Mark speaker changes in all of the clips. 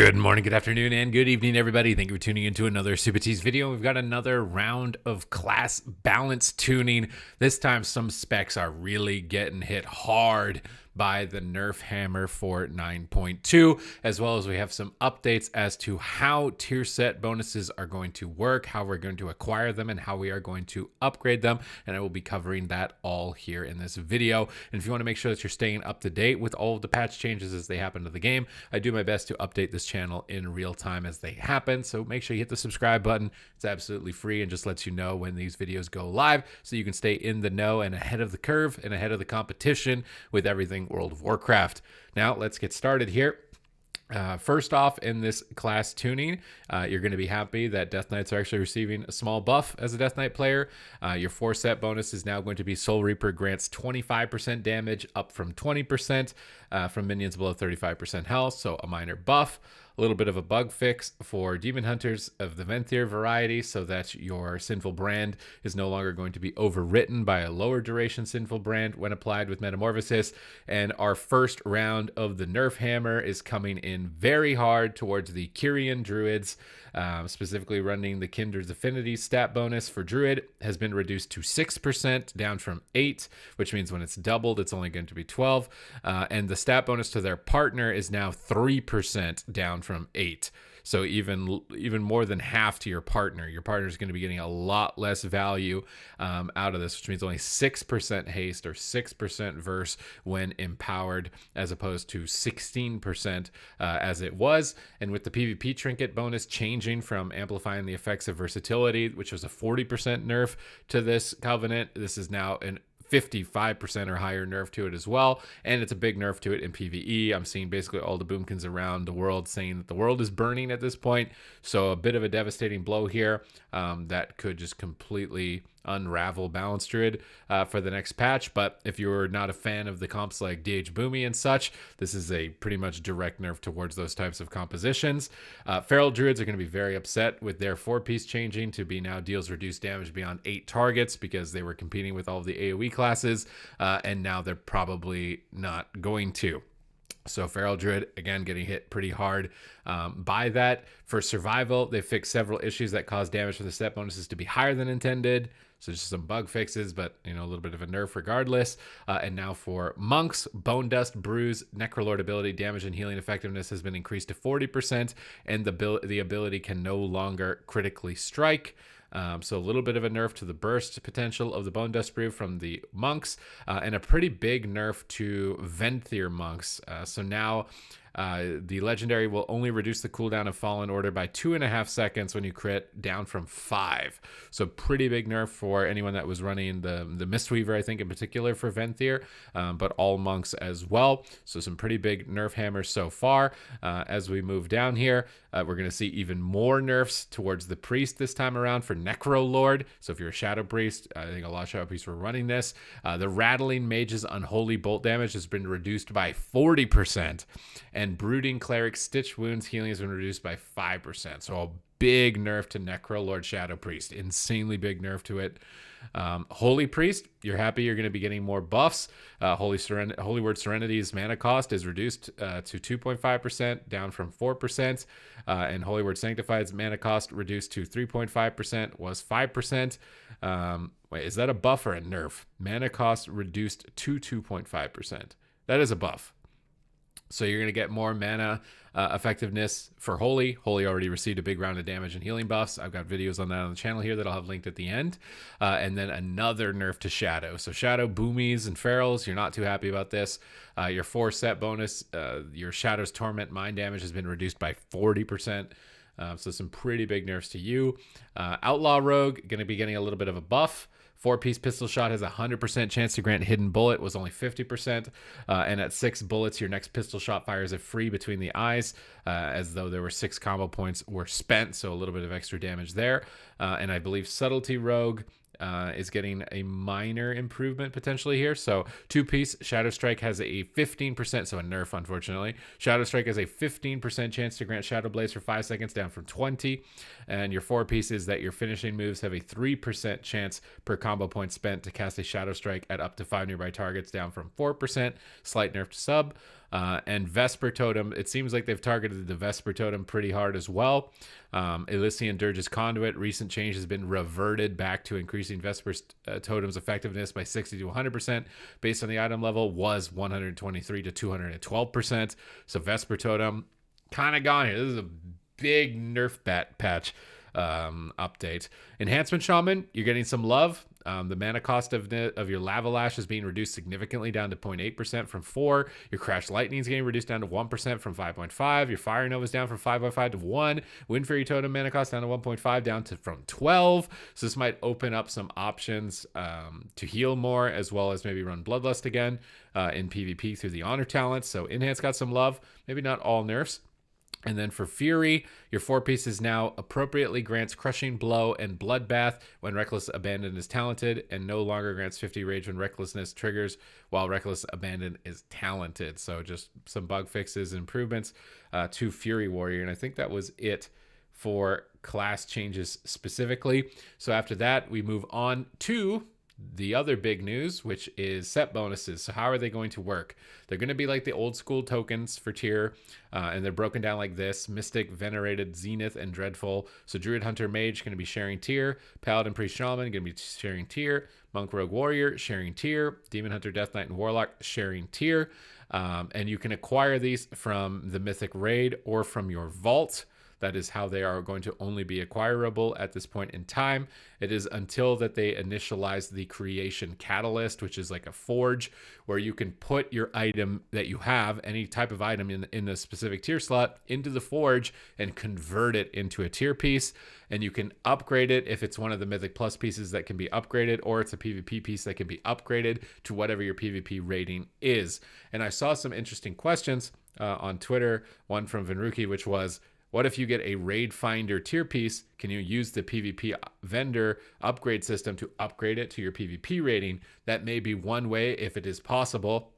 Speaker 1: Good morning, good afternoon, and good evening, everybody. Thank you for tuning into another Supatease video. We've got another round of class balance tuning. This time, some specs are really getting hit hard by the Nerf hammer for 9.2, as well as we have some updates as to how tier set bonuses are going to work, how we're going to acquire them, and how we are going to upgrade them. And I will be covering that all here in this video. And if you want to make sure that you're staying up to date with all of the patch changes as they happen to the game, I do my best to update this channel in real time as they happen. So make sure you hit the subscribe button. It's absolutely free and just lets you know when these videos go live so you can stay in the know and ahead of the curve and ahead of the competition with everything World of Warcraft. Now let's get started here. First off, in this class tuning, you're going to be happy that Death Knights are actually receiving a small buff as a Death Knight player. Your 4-set bonus is now going to be Soul Reaper grants 25% damage, up from 20% from minions below 35% health, so a minor buff. A little bit of a bug fix for Demon Hunters of the Venthyr variety so that your Sinful Brand is no longer going to be overwritten by a lower duration Sinful Brand when applied with Metamorphosis. And our first round of the Nerf hammer is coming in very hard towards the Kyrian Druids, specifically running the Kindred's Affinity stat bonus for Druid has been reduced to 6%, down from 8, which means when it's doubled, it's only going to be 12. And the stat bonus to their partner is now 3%, down from 8. So even more than half to your partner. Your partner is going to be getting a lot less value out of this, which means only 6% haste or 6% verse when empowered, as opposed to 16% as it was. And with the PvP trinket bonus changing from amplifying the effects of versatility, which was a 40% nerf to this covenant, this is now an 55% or higher nerf to it as well, and it's a big nerf to it in PvE. I'm seeing basically all the boomkins around the world saying that the world is burning at this point, so a bit of a devastating blow here that could just completely unravel Balance Druid for the next patch. But if you're not a fan of the comps like DH Boomy and such, this is a pretty much direct nerf towards those types of compositions. Feral Druids are going to be very upset with their 4-piece changing to be now deals reduced damage beyond 8 targets because they were competing with all of the AoE classes, and now they're probably not going to. So Feral Druid, again, getting hit pretty hard by that. For survival, they fixed several issues that caused damage for the step bonuses to be higher than intended. So just some bug fixes, but a little bit of a nerf regardless. And now for monks, Bone Dust, Bruise, Necrolord ability, damage and healing effectiveness has been increased to 40%, and the ability can no longer critically strike. So a little bit of a nerf to the burst potential of the Bone Dust Brew from the monks, and a pretty big nerf to Venthyr monks. So now the legendary will only reduce the cooldown of Fallen Order by 2.5 seconds when you crit, down from 5. So pretty big nerf for anyone that was running the Mistweaver, I think in particular for Venthyr, but all monks as well. So some pretty big nerf hammers so far. As we move down here, we're going to see even more nerfs towards the priest this time around for Necrolord. So if you're a Shadow Priest, I think a lot of Shadow Priests were running this. The Rattling Mage's Unholy Bolt damage has been reduced by 40%. And Brooding Cleric Stitch Wounds healing has been reduced by 5%. So a big nerf to Necrolord Shadow Priest. Insanely big nerf to it. Holy Priest, you're happy you're going to be getting more buffs. Holy Word Serenity's mana cost is reduced to 2.5%, down from 4%. And Holy Word Sanctified's mana cost reduced to 3.5%, was 5%. Wait, is that a buff or a nerf? Mana cost reduced to 2.5%. That is a buff. So you're going to get more mana effectiveness for Holy. Holy already received a big round of damage and healing buffs. I've got videos on that on the channel here that I'll have linked at the end. And then another nerf to Shadow. So Shadow, Boomies, and Ferals, you're not too happy about this. Your 4-set bonus, your Shadow's Torment Mind damage has been reduced by 40%. So some pretty big nerfs to you. Outlaw Rogue, going to be getting a little bit of a buff. 4-piece pistol shot has a 100% chance to grant hidden bullet, was only 50%. And at 6 bullets, your next pistol shot fires a free between the eyes, as though there were 6 combo points were spent. So a little bit of extra damage there. And I believe Subtlety Rogue is getting a minor improvement potentially here. So 2-piece Shadow Strike has a 15%, so a nerf unfortunately. Shadow Strike has a 15% chance to grant Shadow Blaze for 5 seconds, down from 20. And your 4-piece is that your finishing moves have a 3% chance per combo point spent to cast a Shadow Strike at up to 5 nearby targets, down from 4%. Slight nerf to sub. And Vesper Totem, it seems like they've targeted the Vesper Totem pretty hard as well. Elysian Dirge's Conduit, recent change has been reverted back to increasing Vesper Totem's effectiveness by 60 to 100% based on the item level, was 123 to 212%. So Vesper Totem kind of gone here. This is a big Nerf patch update. Enhancement Shaman, you're getting some love. The mana cost of your Lava Lash is being reduced significantly down to 0.8% from 4. Your Crash Lightning is getting reduced down to 1% from 5.5. Your Fire Nova is down from 5.5 to 1. Wind Fury Totem mana cost down to 1.5 down to from 12. So this might open up some options to heal more, as well as maybe run Bloodlust again in PvP through the Honor talents. So Enhance got some love. Maybe not all nerfs. And then for Fury, your 4-piece now appropriately grants Crushing Blow and Bloodbath when Reckless Abandon is talented, and no longer grants 50 Rage when Recklessness triggers while Reckless Abandon is talented. So just some bug fixes and improvements to Fury Warrior. And I think that was it for class changes specifically. So after that, we move on to the other big news, which is set bonuses. So how are they going to work? They're going to be like the old school tokens for tier, and they're broken down like this: Mystic, Venerated, Zenith, and Dreadful. So Druid, Hunter, Mage going to be sharing tier. Paladin, Priest, Shaman going to be sharing tier. Monk, Rogue, Warrior sharing tier. Demon Hunter, Death Knight, and Warlock sharing tier. And you can acquire these from the Mythic Raid or from your vault. That is how they are going to only be acquirable at this point in time. It is until that they initialize the creation catalyst, which is like a forge where you can put your item that you have, any type of item in a specific tier slot, into the forge and convert it into a tier piece. And you can upgrade it if it's one of the Mythic Plus pieces that can be upgraded, or it's a PvP piece that can be upgraded to whatever your PvP rating is. And I saw some interesting questions on Twitter, one from Vinruki, which was, what if you get a Raid Finder tier piece? Can you use the PvP vendor upgrade system to upgrade it to your PvP rating? That may be one way, if it is possible,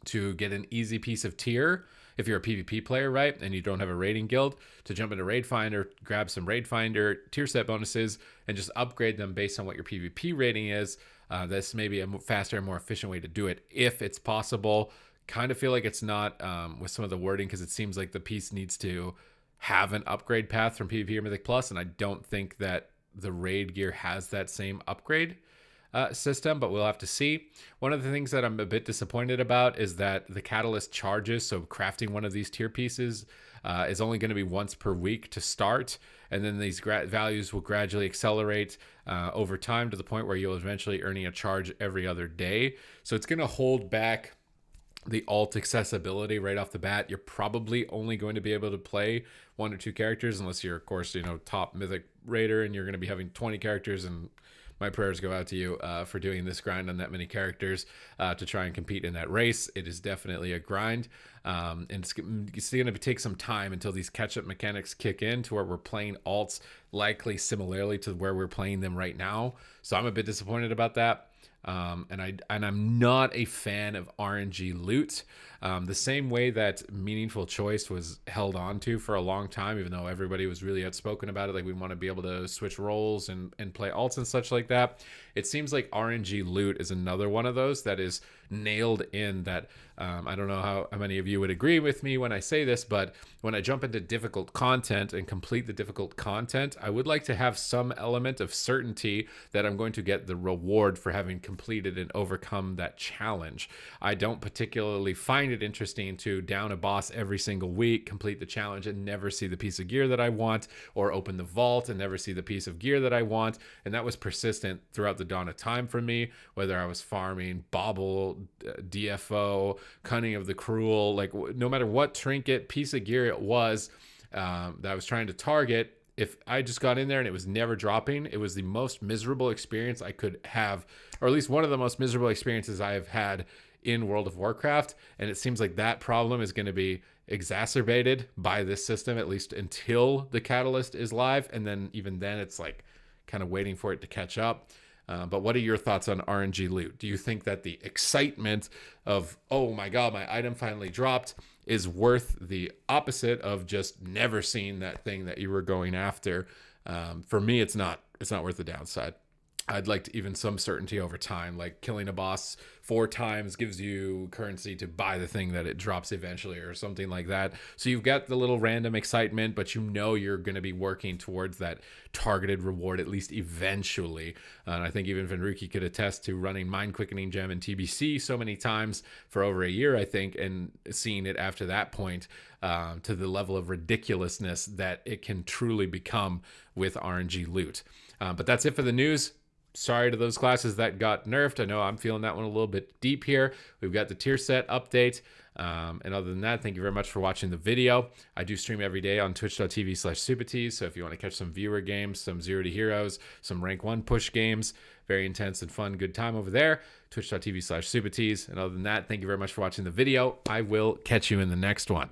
Speaker 1: to get an easy piece of tier. If you're a PvP player, right, and you don't have a raiding guild, to jump into Raid Finder, grab some Raid Finder tier set bonuses, and just upgrade them based on what your PvP rating is. This may be a faster and more efficient way to do it if it's possible. Kind of feel like it's not with some of the wording, because it seems like the piece needs to have an upgrade path from PvP or Mythic Plus, and I don't think that the raid gear has that same upgrade system, but we'll have to see. One of the things that I'm a bit disappointed about is that the catalyst charges, so crafting one of these tier pieces is only going to be once per week to start, and then these values will gradually accelerate over time to the point where you'll eventually earning a charge every other day. So it's going to hold back the alt accessibility right off the bat. You're probably only going to be able to play 1 or 2 characters, unless you're, of course, top Mythic Raider and you're going to be having 20 characters, and my prayers go out to you for doing this grind on that many characters to try and compete in that race. It is definitely a grind, and it's going to take some time until these catch-up mechanics kick in to where we're playing alts likely similarly to where we're playing them right now. So I'm a bit disappointed about that. And I'm not a fan of RNG loot. The same way that Meaningful Choice was held on to for a long time, even though everybody was really outspoken about it, like we want to be able to switch roles and play alts and such like that. It seems like RNG loot is another one of those that is nailed in that. I don't know how many of you would agree with me when I say this, but when I jump into difficult content and complete the difficult content, I would like to have some element of certainty that I'm going to get the reward for having completed and overcome that challenge. I don't particularly find it interesting to down a boss every single week, complete the challenge, and never see the piece of gear that I want, or open the vault and never see the piece of gear that I want. And that was persistent throughout the dawn of time for me, whether I was farming Bauble, DFO, Cunning of the Cruel, like no matter what trinket, piece of gear it was that I was trying to target, if I just got in there and it was never dropping, it was the most miserable experience I could have, or at least one of the most miserable experiences I have had in World of Warcraft. And it seems like that problem is going to be exacerbated by this system, at least until the catalyst is live. And then even then it's like kind of waiting for it to catch up. But what are your thoughts on RNG loot? Do you think that the excitement of, oh my God, my item finally dropped, is worth the opposite of just never seeing that thing that you were going after? For me, it's not worth the downside. I'd like to even some certainty over time, like killing a boss 4 times gives you currency to buy the thing that it drops eventually or something like that. So you've got the little random excitement, but you know you're going to be working towards that targeted reward at least eventually. And I think even Venruki could attest to running Mind Quickening Gem and TBC so many times for over a year, I think, and seeing it after that point to the level of ridiculousness that it can truly become with RNG loot. But that's it for the news. Sorry to those classes that got nerfed. I know I'm feeling that one a little bit deep here. We've got the tier set update. And other than that, thank you very much for watching the video. I do stream every day on twitch.tv/Supatease. So if you want to catch some viewer games, some 0 to Heroes, some rank 1 push games, very intense and fun, good time over there, twitch.tv/Supatease. And other than that, thank you very much for watching the video. I will catch you in the next one.